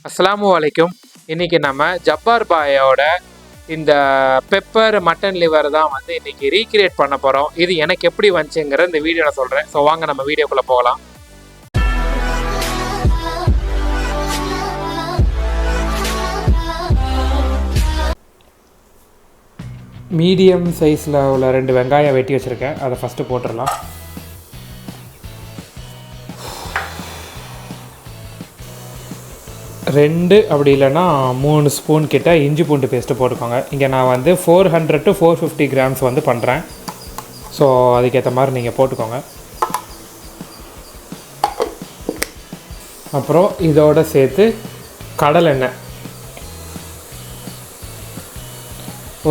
அஸ்ஸலாமு அலைக்கும். இன்றைக்கி நம்ம ஜப்பார் பாயோட இந்த பெப்பர் மட்டன் லிவர் தான் வந்து இன்றைக்கி ரீக்ரியேட் பண்ண போகிறோம். இது எனக்கு எப்படி வந்துச்சுங்கிற இந்த வீடியோவில் சொல்கிறேன். ஸோ வாங்க நம்ம வீடியோக்குள்ளே போகலாம். மீடியம் சைஸில் உள்ள 2 வெங்காயம் வெட்டி வச்சுருக்கேன். அதை ஃபஸ்ட்டு போட்டுடலாம். ரெண்டு அப்படி இல்லைன்னா 3 ஸ்பூன் கிட்ட இஞ்சி பூண்டு பேஸ்ட்டு போட்டுக்கோங்க. இங்கே நான் வந்து 400 to 450 கிராம்ஸ் வந்து பண்ணுறேன். ஸோ அதுக்கேற்ற மாதிரி நீங்கள் போட்டுக்கோங்க. அப்புறம் இதோடு சேர்த்து கடலெண்ணெய்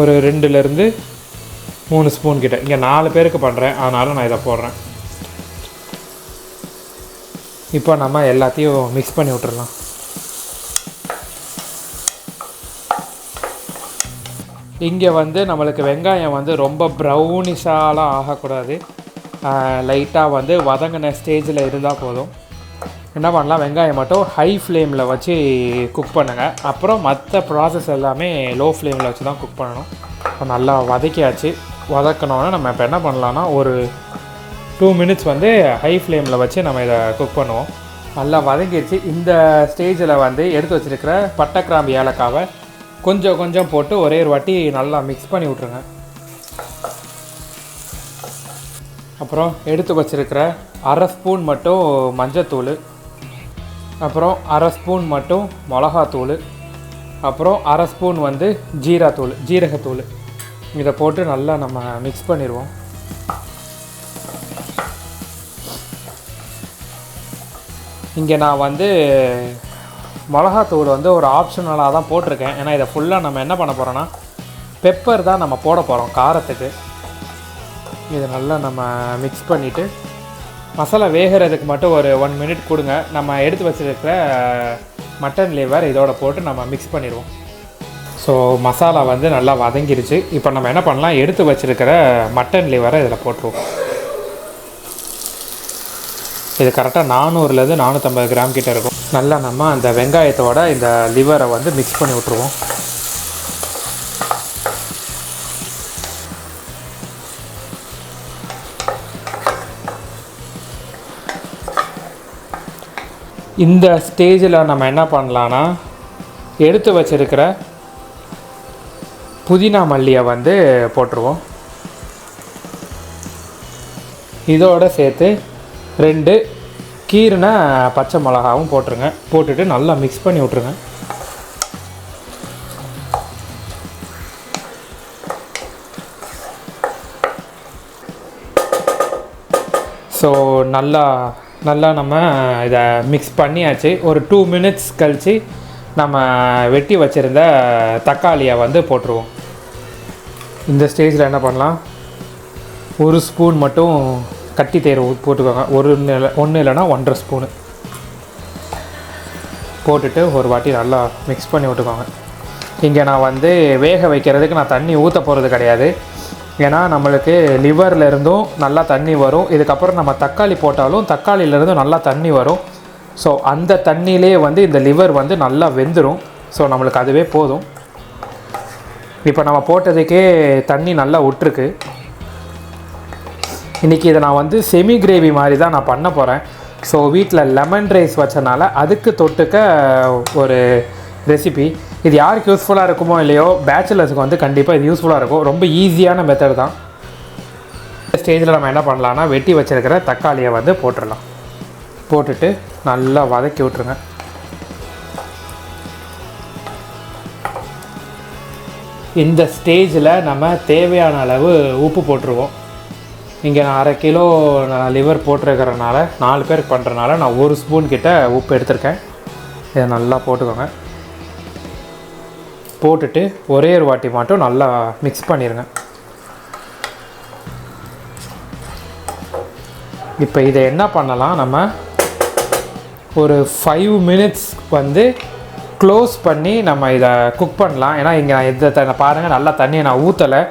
ஒரு 2லேருந்து 3 ஸ்பூன் கிட்ட. இங்கே 4 பேருக்கு பண்ணுறேன், அதனால் நான் இதை போடுறேன். இப்போ நம்ம எல்லாத்தையும் மிக்ஸ் பண்ணி விட்டுறலாம். இங்கே வந்து நம்மளுக்கு வெங்காயம் வந்து ரொம்ப ப்ரௌனிஷாலாம் ஆகக்கூடாது. லைட்டாக வந்து வதங்கின ஸ்டேஜில் இருந்தால் போதும். என்ன பண்ணலாம், வெங்காயம் மட்டும் ஹை ஃப்ளேமில் வச்சு குக் பண்ணுங்கள். அப்புறம் மற்ற ப்ராசஸ் எல்லாமே லோ ஃப்ளேமில் வச்சு தான் குக் பண்ணணும். இப்போ நல்லா வதக்கியாச்சு. வதக்கணுன்னா நம்ம இப்போ என்ன பண்ணலான்னா ஒரு 2 மினிட்ஸ் வந்து ஹை ஃப்ளேமில் வச்சு நம்ம இதை குக் பண்ணுவோம். நல்லா வதங்கிடுச்சு. இந்த ஸ்டேஜில் வந்து எடுத்து வச்சுருக்கிற பட்டை கிராம்பு ஏலக்காவை கொஞ்சம் கொஞ்சம் போட்டு ஒரே ஒரு வாட்டி நல்லா மிக்ஸ் பண்ணி விட்ருங்க. அப்புறம் எடுத்து வச்சுருக்கிற 1/2 ஸ்பூன் மட்டும் மஞ்சத்தூள், அப்புறம் 1/2 ஸ்பூன் மட்டும் மிளகாத்தூள், அப்புறம் 1/2 ஸ்பூன் வந்து ஜீரகத்தூள் இதை போட்டு நல்லா நம்ம மிக்ஸ் பண்ணிடுவோம். இங்கே நான் வந்து மிளகாத்தூள் வந்து ஒரு ஆப்ஷனலாக தான் போட்டிருக்கேன். ஏன்னா இதை ஃபுல்லாக நம்ம என்ன பண்ண போகிறோன்னா பெப்பர் தான் நம்ம போட போகிறோம் காரத்துக்கு. இதை நல்லா நம்ம மிக்ஸ் பண்ணிவிட்டு மசாலா வேகிறதுக்கு மட்டும் ஒரு 1 மினிட் கொடுங்க. நம்ம எடுத்து வச்சுருக்கிற மட்டன் லிவர் இதோட போட்டு நம்ம மிக்ஸ் பண்ணிடுவோம். ஸோ மசாலா வந்து நல்லா வதங்கிருச்சு. இப்போ நம்ம என்ன பண்ணலாம், எடுத்து வச்சுருக்கிற மட்டன் லிவரை இதில் போட்டுருவோம். இது கரெக்டாக 400லேருந்து 450 கிராம் கிட்ட இருக்கும். நல்லா நம்ம அந்த வெங்காயத்தோட இந்த லிவரை வந்து மிக்ஸ் பண்ணி விட்ருவோம். இந்த ஸ்டேஜில் நம்ம என்ன பண்ணலான்னா எடுத்து வச்சிருக்கிற புதினா மல்லியை வந்து போட்டுருவோம். இதோடு சேர்த்து 2 கீறின பச்சை மிளகாவும் போட்டுருங்க. போட்டுட்டு நல்லா மிக்ஸ் பண்ணி விட்ருங்க. ஸோ நல்லா நம்ம இதை மிக்ஸ் பண்ணியாச்சு. ஒரு 2 மினிட்ஸ் கழித்து நம்ம வெட்டி வச்சுருந்த தக்காளியை வந்து போட்டுருவோம். இந்த ஸ்டேஜில் என்ன பண்ணலாம், 1 ஸ்பூன் மட்டும் கட்டி தயிர் போட்டுக்கோங்க. ஒன்று இல்லைன்னா 1.5 ஸ்பூனு போட்டுட்டு ஒரு வாட்டி நல்லா மிக்ஸ் பண்ணி விட்டுக்கோங்க. இங்கே நான் வந்து வேக வைக்கிறதுக்கு நான் தண்ணி ஊற்ற போகிறது கிடையாது. ஏன்னா நம்மளுக்கு லிவரில் இருந்தும் நல்லா தண்ணி வரும். இதுக்கப்புறம் நம்ம தக்காளி போட்டாலும் தக்காளியிலேருந்தும் நல்லா தண்ணி வரும். ஸோ அந்த தண்ணியிலே வந்து இந்த லிவர் வந்து நல்லா வெந்துடும். ஸோ நம்மளுக்கு அதுவே போதும். இப்போ நம்ம போட்டதுக்கே தண்ணி நல்லா விட்டுருக்கு. இன்றைக்கி இதை நான் வந்து செமி கிரேவி மாதிரி தான் நான் பண்ண போகிறேன். ஸோ வீட்டில் லெமன் ரைஸ் வச்சனால அதுக்கு தொட்டுக்க ஒரு ரெசிபி. இது யாருக்கு யூஸ்ஃபுல்லாக இருக்குமோ இல்லையோ, பேச்சுலர்ஸுக்கு வந்து கண்டிப்பாக இது யூஸ்ஃபுல்லாக இருக்கும். ரொம்ப ஈஸியான மெத்தட் தான். இந்த ஸ்டேஜில் நம்ம என்ன பண்ணலான்னா வெட்டி வச்சுருக்கிற தக்காளியை வந்து போட்டுடலாம். போட்டுட்டு நல்லா வதக்கி விட்ருங்க. இந்த ஸ்டேஜில் நம்ம தேவையான அளவு உப்பு போட்டுருவோம். இங்கே நான் 1/2 கிலோ நான் லிவர் போட்டிருக்கிறனால 4 பேருக்கு பண்ணுறனால நான் 1 ஸ்பூன் கிட்ட உப்பு எடுத்திருக்கேன். இதை நல்லா போட்டுக்கோங்க. போட்டுட்டு ஒரே ஒரு வாட்டி மட்டும் நல்லா மிக்ஸ் பண்ணிடுங்க. இப்போ இதை என்ன பண்ணலாம், நம்ம ஒரு 5 மினிட்ஸ் வந்து க்ளோஸ் பண்ணி நம்ம இதை குக் பண்ணலாம். ஏன்னா இங்கே இதை பாருங்கள், நல்லா தண்ணியை நான் ஊற்றலை.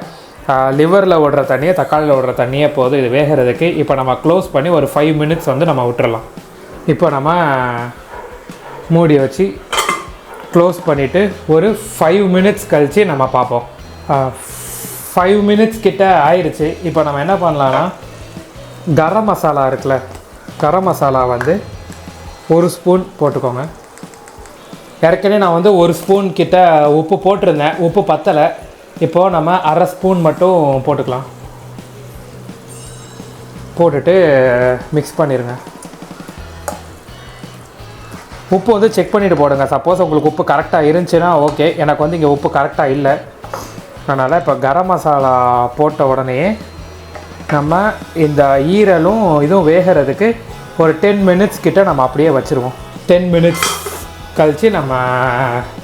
லிவரில் விடுற தண்ணியை தக்காளியில் விடுற தண்ணியே போதும் இது வேகிறதுக்கு. இப்போ நம்ம க்ளோஸ் பண்ணி ஒரு 5 மினிட்ஸ் வந்து நம்ம விட்டுறலாம். இப்போ நம்ம மூடி வச்சு க்ளோஸ் பண்ணிவிட்டு ஒரு 5 மினிட்ஸ் கழித்து நம்ம பார்ப்போம். 5 மினிட்ஸ் கிட்ட ஆயிடுச்சு. இப்போ நம்ம என்ன பண்ணலான்னா, கரம் மசாலா இருக்குல்ல, கரம் மசாலா வந்து 1 ஸ்பூன் போட்டுக்கோங்க. ஏற்கனவே நான் வந்து 1 ஸ்பூன் கிட்ட உப்பு போட்டிருந்தேன், உப்பு பத்தலை. இப்போது நம்ம அரை ஸ்பூன் மட்டும் போட்டுக்கலாம். போட்டுட்டு மிக்ஸ் பண்ணிடுங்க. உப்பு வந்து செக் பண்ணிவிட்டு போடுங்க. சப்போஸ் உங்களுக்கு உப்பு கரெக்டாக இருந்துச்சுன்னா ஓகே, எனக்கு வந்து இங்கே உப்பு கரெக்டாக இல்லை. அதனால் இப்போ கரம் மசாலா போட்ட உடனே நம்ம இந்த ஈரலும் இதுவும் வேகிறதுக்கு ஒரு 10 மினிட்ஸ் கிட்ட நம்ம அப்படியே வச்சுருவோம். 10 மினிட்ஸ் கழித்து நம்ம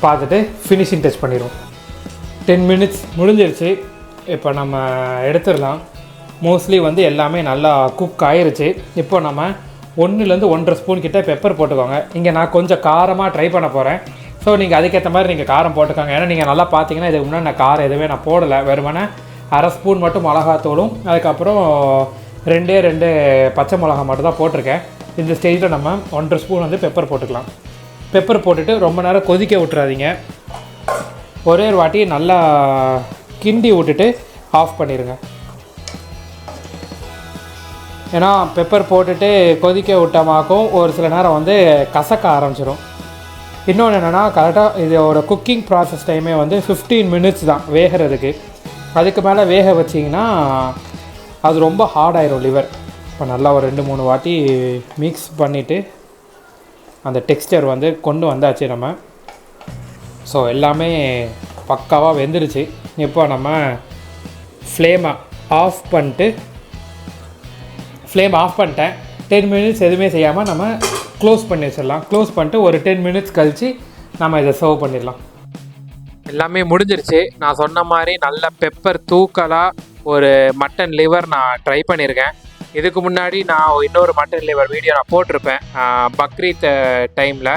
பார்த்துட்டு ஃபினிஷிங் டச் பண்ணிடுவோம். 10 மினிட்ஸ் முடிஞ்சிருச்சு. இப்போ நம்ம எடுத்துடலாம். மோஸ்ட்லி வந்து எல்லாமே நல்லா குக் ஆயிருச்சு. இப்போ நம்ம 1லேருந்து 1.5 ஸ்பூன் கிட்ட பெப்பர் போட்டுக்கோங்க. இங்கே நான் கொஞ்சம் காரமாக ட்ரை பண்ண போகிறேன். ஸோ நீங்கள் அதுக்கேற்ற மாதிரி நீங்கள் காரம் போட்டுக்கோங்க. ஏன்னா நீங்கள் நல்லா பார்த்தீங்கன்னா இதுக்கு முன்னாடி நான் காரம் எதுவுமே நான் போடலை. வெறுமனே அரை ஸ்பூன் மட்டும் மிளகாத்தூளும் அதுக்கப்புறம் 2 பச்சை மிளகா மட்டும் தான் போட்டிருக்கேன். இந்த ஸ்டேஜில் நம்ம 1.5 ஸ்பூன் வந்து பெப்பர் போட்டுக்கலாம். பெப்பர் போட்டுட்டு ரொம்ப நேரம் கொதிக்க விட்டுறாதீங்க. ஒரே ஒரு வாட்டி நல்லா கிண்டி விட்டுட்டு ஆஃப் பண்ணிடுங்க. ஏன்னா பெப்பர் போட்டுட்டு கொதிக்க விட்டமாக்கும் ஒரு சில நேரம் வந்து கசக்க ஆரம்பிச்சிடும். இன்னொன்று என்னென்னா, கரெக்டாக இதோட குக்கிங் ப்ராசஸ் டைமே வந்து 15 மினிட்ஸ் தான் வேகிறதுக்கு. அதுக்கு மேலே வேக வச்சிங்கன்னா அது ரொம்ப ஹார்டாயிரும் லிவர். இப்போ நல்லா ஒரு 2-3 வாட்டி மிக்ஸ் பண்ணிவிட்டு அந்த டெக்ஸ்டர் வந்து கொண்டு வந்தாச்சு நம்ம. ஸோ எல்லாமே பக்காவாக வெந்துருச்சு. இப்போ நம்ம ஃப்ளேமை ஆஃப் பண்ணிட்டேன். 10 மினிட்ஸ் எதுவுமே செய்யாமல் நம்ம க்ளோஸ் பண்ணி வச்சிடலாம். க்ளோஸ் பண்ணிட்டு ஒரு 10 மினிட்ஸ் கழித்து நம்ம இதை சர்வ் பண்ணிடலாம். எல்லாமே முடிஞ்சிருச்சு. நான் சொன்ன மாதிரி நல்ல பெப்பர் தூக்கலாக ஒரு மட்டன் லிவர் நான் ட்ரை பண்ணியிருக்கேன். இதுக்கு முன்னாடி நான் இன்னொரு மட்டன் லிவர் வீடியோ நான் போட்டிருப்பேன் பக்ரீத் டைமில்.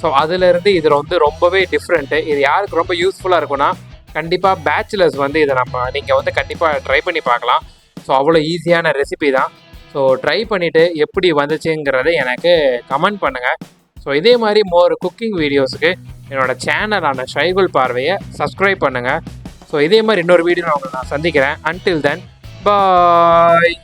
ஸோ அதிலேருந்து இது வந்து ரொம்பவே டிஃப்ரெண்ட்டு. இது யாருக்கு ரொம்ப யூஸ்ஃபுல்லாக இருக்குன்னா, கண்டிப்பாக பேச்சுலர்ஸ் வந்து இதை நீங்கள் வந்து கண்டிப்பாக ட்ரை பண்ணி பார்க்கலாம். ஸோ அவ்வளோ ஈஸியான ரெசிபி தான். ஸோ ட்ரை பண்ணிவிட்டு எப்படி வந்துச்சுங்கிறத எனக்கு கமெண்ட் பண்ணுங்கள். ஸோ இதே மாதிரி மோர் குக்கிங் வீடியோஸுக்கு என்னோடய சேனலான ஷைகுல் பார்வையை சப்ஸ்கிரைப் பண்ணுங்கள். ஸோ இதே மாதிரி இன்னொரு வீடியோ நான் சந்திக்கிறேன். அன்டில் தென் பாய்.